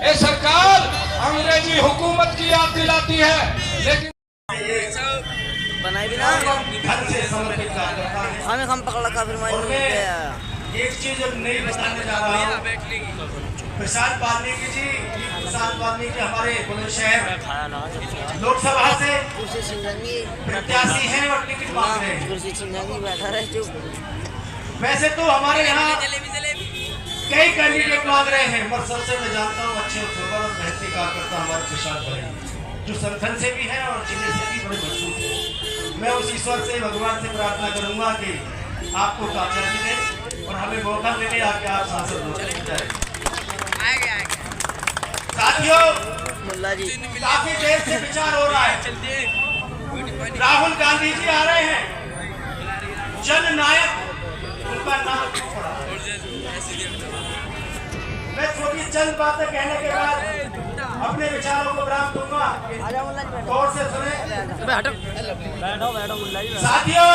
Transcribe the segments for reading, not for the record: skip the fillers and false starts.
ये सरकार अंग्रेजी हुकूमत की याद दिलाती है, लेकिन बनाई भी ना हमें हम पकड़ रखा फिर एक चीज अब नहीं बताने जा रहा हूँ। प्रसाद वाल्मीकि जी, प्रसाद वाल्मीकि हमारे बुलंदशहर लोकसभा से प्रत्याशी हैं और टिकट मांग रहे हैं। बैठा रहे चुप। वैसे तो हमारे यहाँ कई कैंडिडेट मांग रहे हैं, पर सबसे मैं जानता हूँ अच्छे और मेहनती कार्यकर्ता हमारे प्रसाद भाई, जो संगठन से भी है और जिले से भी बड़े मजबूत है। मैं उस ईश्वर से, भगवान से प्रार्थना करूंगा कि आपको कामयाबी दे और हमें मौका मिले आके आप सांसद हो जाए। साथियों, काफी देर से विचार हो रहा है। राहुल गांधी जी आ रहे हैं, जननायक उनका नाम पड़ा। मैं थोड़ी चंद बातें कहने के बाद अपने विचारों को विराम दूंगा, गौर से सुने। साथियों,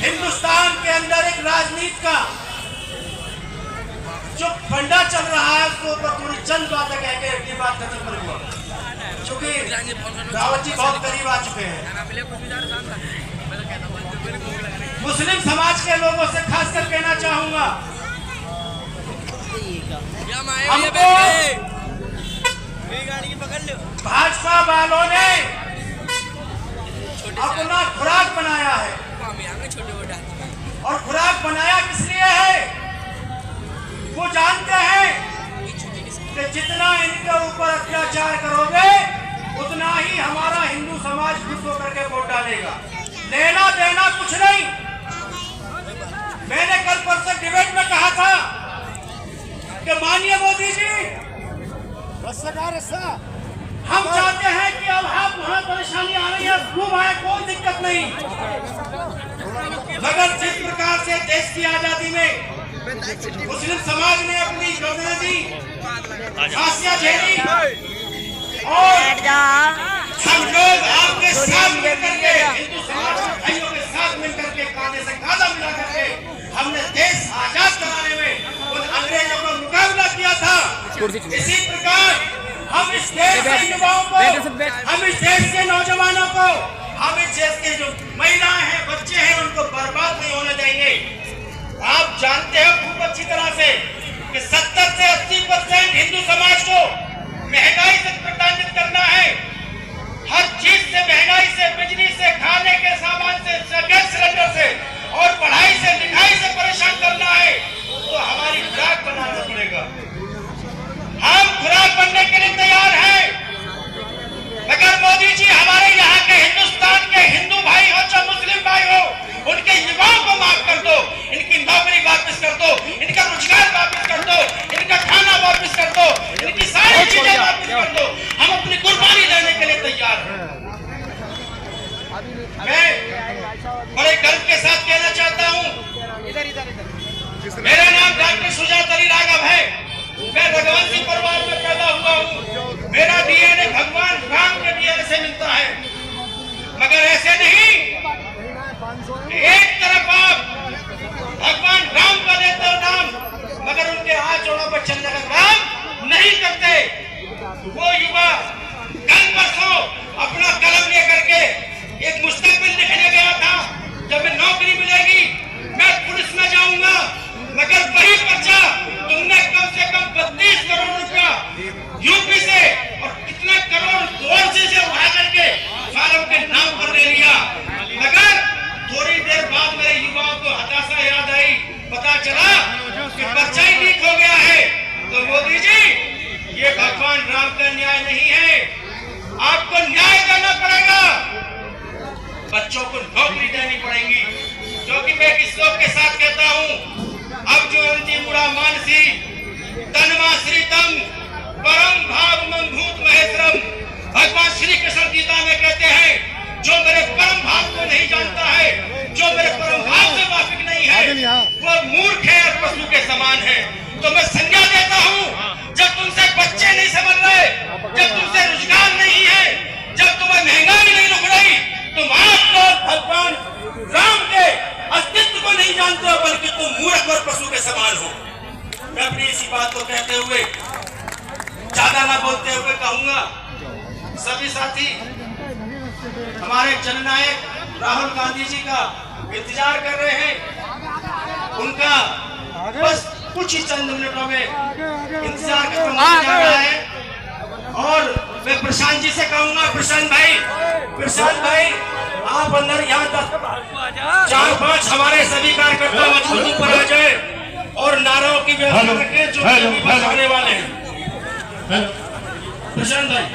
हिंदुस्तान के अंदर एक राजनीति का जो फंडा चल रहा है, उसको ऊपर थोड़ी चंद बातें कह के अपनी बात खत्म करूंगा, क्योंकि रावत जी बहुत करीब आ चुके हैं। मुस्लिम समाज के लोगों से खासकर कहना चाहूंगा, हमको भाजपा वालों ने अपना खुराक बनाया है, और खुराक बनाया किस लिए है? वो जानते हैं कि जितना इनके ऊपर अत्याचार करोगे उतना ही हमारा हिंदू समाज खुश होकर के वोट डालेगा। लेना देना कुछ नहीं। मैंने कल परसों डिबेट में कहा था कि माननीय मोदी जी, हम चाहते हैं कि अब आप वहां परेशानी आ रही है, खूब आए, कोई दिक्कत नहीं, मगर जिस प्रकार से देश की आजादी में मुस्लिम समाज ने अपनी गर्दनें दी, फांसियां झेली, और हम लोग आपके साथ मिलकर के, हिंदू समाज के भाइयों के साथ मिलकर के, कांधे से कांधा मिला करके हमने देश आजाद कराने में उन अंग्रेजों का मुकाबला किया था। इसी प्रकार हम इस देश के युवाओं को, हम इस देश के नौजवानों को, हम इस देश के जो महिलाएं हैं, बच्चे हैं, उनको बर्बाद नहीं होने देंगे। आप जानते हो खूब अच्छी तरह से कि 70 से 80% हिंदू समाज को महंगाई से प्रताड़ित करना है। हर चीज से, महंगाई से, बिजली से, खाने के सामान से, गैस सिलेंडर से और पढ़ाई से, लिखाई से परेशान करना है, तो हमारी खुराक बनाना पड़ेगा। हम खुराक बनने के लिए तैयार हैं, मगर मोदी जी हमारे यहाँ के हिंदुस्तान के हिंदू भाई हो चाहे मुस्लिम भाई हो, उनके युवाओं को माफ कर दो, इनकी नौकरी वापस कर दो, इनका रोजगार वापस कर दो, इनका खाना वापस कर दो, इनकी सारी चीजें वापस कर दो। हम अपनी कुर्बानी देने के लिए तैयार हैं। मैं बड़े गर्व के साथ कहना चाहता हूँ, मेरा नाम डॉक्टर सुजात अली राघव है। मैं रघुवंशी परिवार में पैदा हुआ हूँ। मेरा डीएनए भगवान राम के डीएनए से मिलता है, मगर ऐसे नहीं एक तरफ आप भगवान राम का देते हो नाम, मगर उनके हाथ जोड़ों पर चलने का काम नहीं करते। वो युवा कल परसों अपना कलम लेकर के एक मुस्तकबिल लिखने गया था, जब मैं नौकरी मिलेगी मैं पुलिस में जाऊंगा, मगर वही पर्चा तुमने कम से कम 32 करोड़ रुपया यूपी से और कितने करोड़ गोरसे से उठा करके फार्म के नाम पर ले लिया। मगर थोड़ी देर बाद मेरे युवाओं को हताशा याद आई, पता चला कि पर्चा ही लीक हो गया है। तो मोदी जी, ये भगवान राम का न्याय नहीं है, आपको न्याय देना पड़ेगा। बच्चों को नौकरी देनी पड़ेगी, क्योंकि मैं इस लोग के साथ कहता हूँ, अब जो अंतिम बुरा मानसी तन्मा श्रीतम परम भाव मंभूत महेश्वरम, भगवान श्री कृष्ण गीता में कहते हैं, जो मेरे परम भाव को नहीं जानता है, जो मेरे परम भाव से वाकिफ नहीं है, वो मूर्ख है और पशु के समान है। तो मैं संज्ञा देता हूँ, जब तुमसे बच्चे नहीं समझ रहे, जब तुमसे रोजगार नहीं है, जब तुम्हें महंगाई नहीं रुक रही, तुम आप लोग भगवान राम के अस्तित्व को नहीं जानते हो, बल्कि तुम मूर्ख और पशु के समान हो। मैं अपनी इसी बात को कहते हुए ज्यादा ना बोलते हुए कहूंगा, सभी साथी हमारे जननायक राहुल गांधी जी का इंतजार कर रहे हैं। उनका बस कुछ ही चंद मिनटों में इंतजार खत्म होने जा रहा है। और मैं प्रशांत जी से कहूंगा, प्रशांत भाई आप अंदर यहाँ 4-5 हमारे सभी कार्यकर्ता मजबूती पर आ जाए और नारों की व्यवस्था रखें जो आने वाले हैं। प्रशांत भाई,